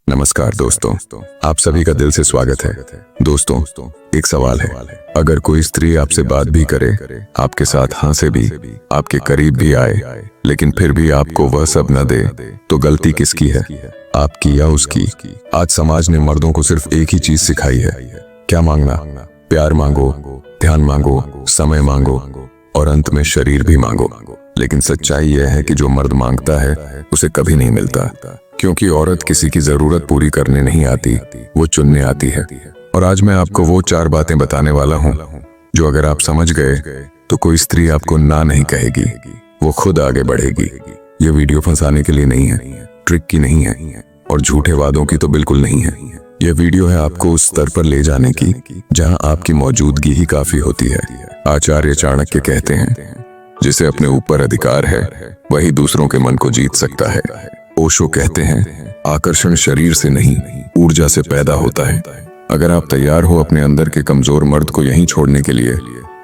नमस्कार दोस्तों, आप सभी का दिल से स्वागत है। दोस्तों, एक सवाल है, अगर कोई स्त्री आपसे बात भी करे, आपके साथ हंसे भी, आपके करीब भी आए, लेकिन फिर भी आपको वह सब न दे, तो गलती किसकी है, आपकी या उसकी? आज समाज ने मर्दों को सिर्फ एक ही चीज सिखाई है, क्या मांगना? प्यार मांगो, ध्यान मांगो, समय मांगो और अंत में शरीर भी मांगो। लेकिन सच्चाई यह है कि जो मर्द मांगता है उसे कभी नहीं मिलता, क्योंकि औरत किसी की जरूरत पूरी करने नहीं आती, वो चुनने आती है। और आज मैं आपको वो 4 बातें बताने वाला हूँ जो अगर आप समझ गए तो कोई स्त्री आपको ना नहीं कहेगी, वो खुद आगे बढ़ेगी। ये वीडियो फंसाने के लिए नहीं है, ट्रिक की नहीं है और झूठे वादों की तो बिल्कुल नहीं है। यह वीडियो है आपको उस स्तर पर ले जाने की जहां आपकी मौजूदगी ही काफी होती है। आचार्य चाणक्य कहते हैं, जिसे अपने ऊपर अधिकार है वही दूसरों के मन को जीत सकता है। ओशो कहते हैं, आकर्षण शरीर से नहीं ऊर्जा से पैदा होता है। अगर आप तैयार हो अपने अंदर के कमजोर मर्द को यहीं छोड़ने के लिए,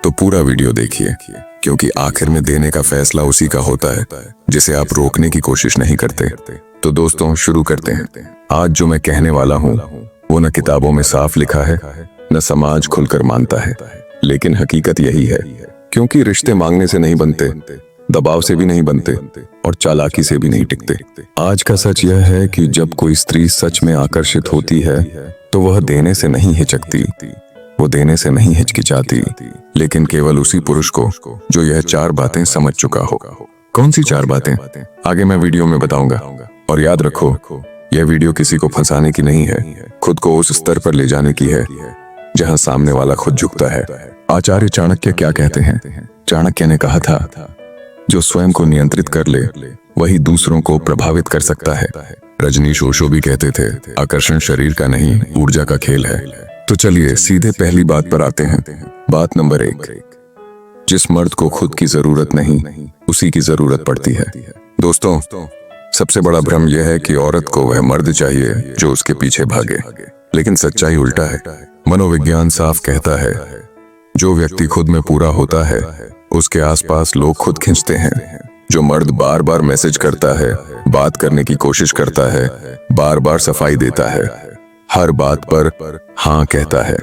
तो पूरा वीडियो देखिए, क्योंकि आखिर में देने का फैसला उसी का होता है जिसे आप रोकने की कोशिश नहीं करते। तो दोस्तों, शुरू करते हैं। आज जो मैं कहने वाला हूँ वो न किताबों में साफ लिखा है, न समाज खुलकर मानता है, लेकिन हकीकत यही है, क्योंकि रिश्ते मांगने से नहीं बनते, दबाव से भी नहीं बनते और चालाकी से भी नहीं टिकते। आज का सच यह है कि जब कोई स्त्री सच में आकर्षित होती है तो वह देने से नहीं हिचकती, वो देने से नहीं हिचकिचाती, लेकिन केवल उसी पुरुष को जो यह 4 बातें समझ चुका हो। कौन सी 4 बातें, आगे मैं वीडियो में बताऊंगा। और याद रखो, यह वीडियो किसी को फंसाने की नहीं है, खुद को उस स्तर पर ले जाने की है जहां सामने वाला खुद झुकता है। आचार्य चाणक्य क्या कहते हैं? चाणक्य ने कहा था, जो स्वयं को नियंत्रित कर ले वही दूसरों को प्रभावित कर सकता है। रजनीश ओशो भी कहते थे, आकर्षण शरीर का नहीं ऊर्जा का खेल है। तो चलिए सीधे पहली बात पर आते हैं। बात नंबर 1, जिस मर्द को खुद की जरूरत नहीं उसी की जरूरत पड़ती है। दोस्तों, सबसे बड़ा भ्रम यह है कि औरत को वह मर्द चाहिए जो उसके पीछे भागे, लेकिन सच्चाई उल्टा है। मनोविज्ञान साफ कहता है, जो व्यक्ति खुद में पूरा होता है उसके आसपास लोग खुद खींचते हैं। जो मर्द बार बार मैसेज करता है, बात करने की कोशिश करता है, बार बार सफाई देता है, हर बात पर हाँ कहता है,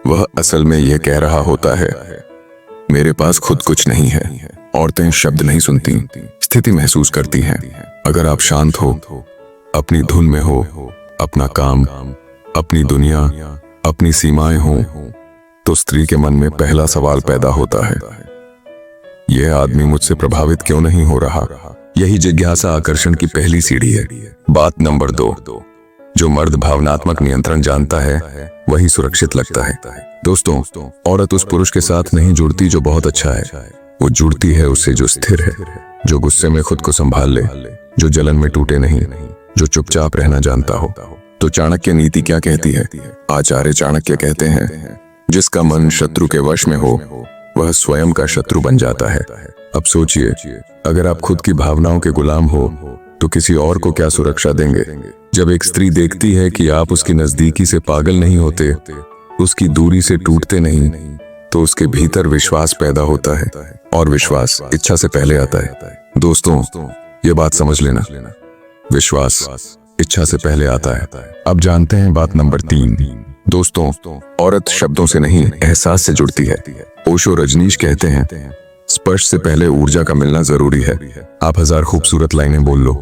वह असल में यह कह रहा होता है, मेरे पास खुद कुछ नहीं है। औरतें शब्द नहीं सुनती, स्थिति महसूस करती हैं। अगर आप शांत हो, अपनी धुन में हो, अपना काम, अपनी दुनिया, अपनी सीमाएं हो, तो स्त्री के मन में पहला सवाल पैदा होता है, यह आदमी मुझसे प्रभावित क्यों नहीं हो रहा? यही जिज्ञासा आकर्षण की पहली सीढ़ी है। बात नंबर 2, जो मर्द भावनात्मक नियंत्रण जानता है वही सुरक्षित लगता है। दोस्तों, औरत उस पुरुष के साथ नहीं जुड़ती जो बहुत अच्छा है, वो जुड़ती है उससे जो स्थिर है, जो गुस्से में खुद को संभाल ले, जो जलन में टूटे नहीं, जो चुपचाप रहना जानता हो। तो चाणक्य नीति क्या कहती है? आचार्य चाणक्य कहते हैं, जिसका मन शत्रु के वश में हो वह स्वयं का शत्रु बन जाता है। अब सोचिए, अगर आप खुद की भावनाओं के गुलाम हो तो किसी और को क्या सुरक्षा देंगे? जब एक स्त्री देखती है कि आप उसकी नजदीकी से पागल नहीं होते, उसकी दूरी से टूटते नहीं, तो उसके भीतर विश्वास पैदा होता है, और विश्वास इच्छा से पहले आता है। दोस्तों, ये बात समझ लेना, विश्वास इच्छा से पहले आता है। अब जानते हैं बात नंबर 3। दोस्तों, औरत शब्दों से नहीं एहसास से जुड़ती है। ओशो रजनीश कहते हैं, स्पर्श से पहले ऊर्जा का मिलना जरूरी है। आप 1000 खूबसूरत लाइनें बोल लो,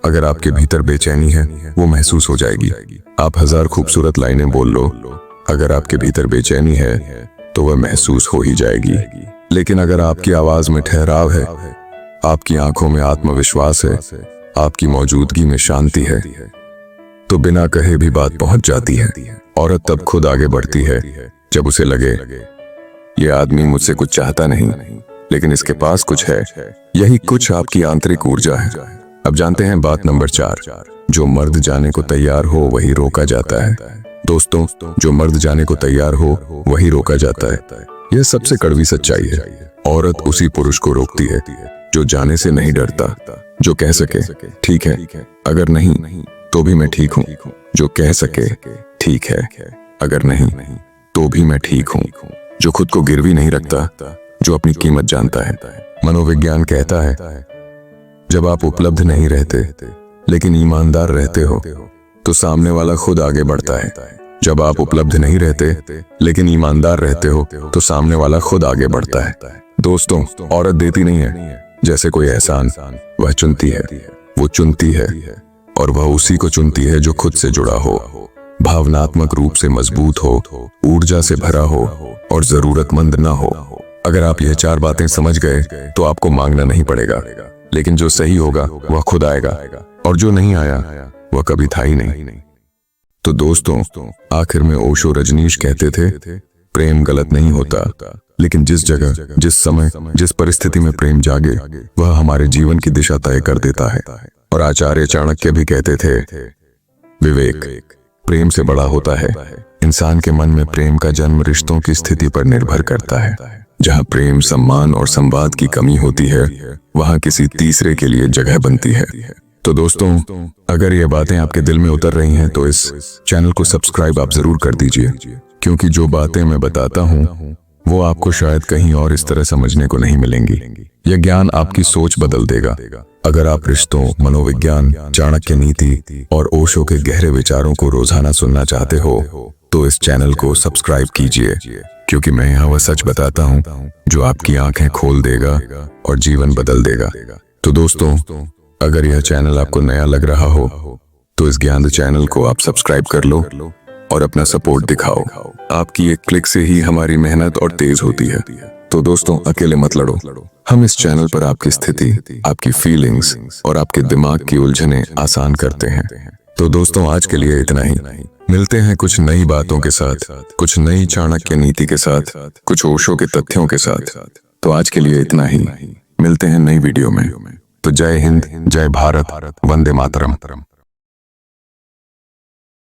अगर आपके भीतर बेचैनी है वो महसूस हो जाएगी। आप 1000 खूबसूरत लाइनें बोल लो, अगर आपके भीतर बेचैनी है तो वह महसूस हो ही जाएगी। लेकिन अगर आपकी आवाज में ठहराव है, आपकी आंखों में आत्मविश्वास है, आपकी मौजूदगी में शांति है, तो बिना कहे भी बात पहुंच जाती है। औरत तब खुद आगे बढ़ती है जब उसे लगे, ये आदमी मुझसे कुछ चाहता नहीं, लेकिन इसके पास कुछ है। यही कुछ आपकी आंतरिक ऊर्जा है। अब जानते हैं बात नंबर 4, जो मर्द जाने को तैयार हो वही रोका जाता है। दोस्तों, जो मर्द जाने को तैयार हो वही रोका जाता है। यह सबसे कड़वी सच्चाई है। औरत उसी पुरुष को रोकती है जो जाने से नहीं डरता, जो कह सके ठीक है, अगर नहीं तो भी मैं ठीक हूँ, जो कह सके ठीक है, अगर नहीं तो भी मैं ठीक हूँ, जो खुद को गिरवी नहीं रखता, जो अपनी कीमत जानता है। मनोविज्ञान कहता है, जब आप उपलब्ध नहीं रहते लेकिन ईमानदार रहते हो तो सामने वाला खुद आगे बढ़ता है। जब आप उपलब्ध नहीं रहते लेकिन ईमानदार रहते हो तो सामने वाला खुद आगे बढ़ता है। दोस्तों, औरत देती नहीं है जैसे कोई एहसान, वह चुनती है। वो चुनती है और वह उसी को चुनती है जो खुद से जुड़ा हो, भावनात्मक रूप से मजबूत हो, ऊर्जा से भरा हो और जरूरतमंद ना हो। अगर आप यह 4 बातें समझ गए तो आपको मांगना नहीं पड़ेगा, लेकिन जो सही होगा वह खुद आएगा और जो नहीं आया वह कभी था ही नहीं। तो दोस्तों, आखिर में ओशो रजनीश कहते थे, प्रेम गलत नहीं होता, लेकिन जिस जगह, जिस समय, जिस परिस्थिति में प्रेम जागे वह हमारे जीवन की दिशा तय कर देता है। और आचार्य चाणक्य भी कहते थे, विवेक प्रेम से बड़ा होता है। इंसान के मन में प्रेम का जन्म रिश्तों की स्थिति पर निर्भर करता है। जहाँ प्रेम, सम्मान और संवाद की कमी होती है वहाँ किसी तीसरे के लिए जगह बनती है। तो दोस्तों, अगर ये बातें आपके दिल में उतर रही हैं तो इस चैनल को सब्सक्राइब आप जरूर कर दीजिए, क्योंकि जो बातें मैं बताता हूँ वो आपको शायद कहीं और इस तरह समझने को नहीं मिलेंगी। यह ज्ञान आपकी सोच बदल देगा। अगर आप रिश्तों, मनोविज्ञान, चाणक्य नीति और ओशो के गहरे विचारों को रोजाना सुनना चाहते हो तो इस चैनल को सब्सक्राइब कीजिए, क्योंकि मैं यहाँ वह सच बताता हूँ जो आपकी आंखें खोल देगा और जीवन बदल देगा। तो दोस्तों, अगर यह चैनल आपको नया लग रहा हो तो इस ज्ञान चैनल को आप सब्सक्राइब कर लो और अपना सपोर्ट दिखाओ। आपकी एक क्लिक से ही हमारी मेहनत और तेज होती है। तो दोस्तों, अकेले मत लड़ो। हम इस चैनल पर आपकी स्थिति, आपकी फीलिंग्स और आपके दिमाग की उलझनें आसान करते हैं। तो दोस्तों, आज के लिए इतना ही। मिलते हैं कुछ नई बातों के साथ, कुछ नई चाणक्य नीति के साथ, कुछ ओशो के तथ्यों के साथ। तो आज के लिए इतना ही। मिलते हैं नई वीडियो में। तो जय हिंद, जय भारत, वंदे मातरम।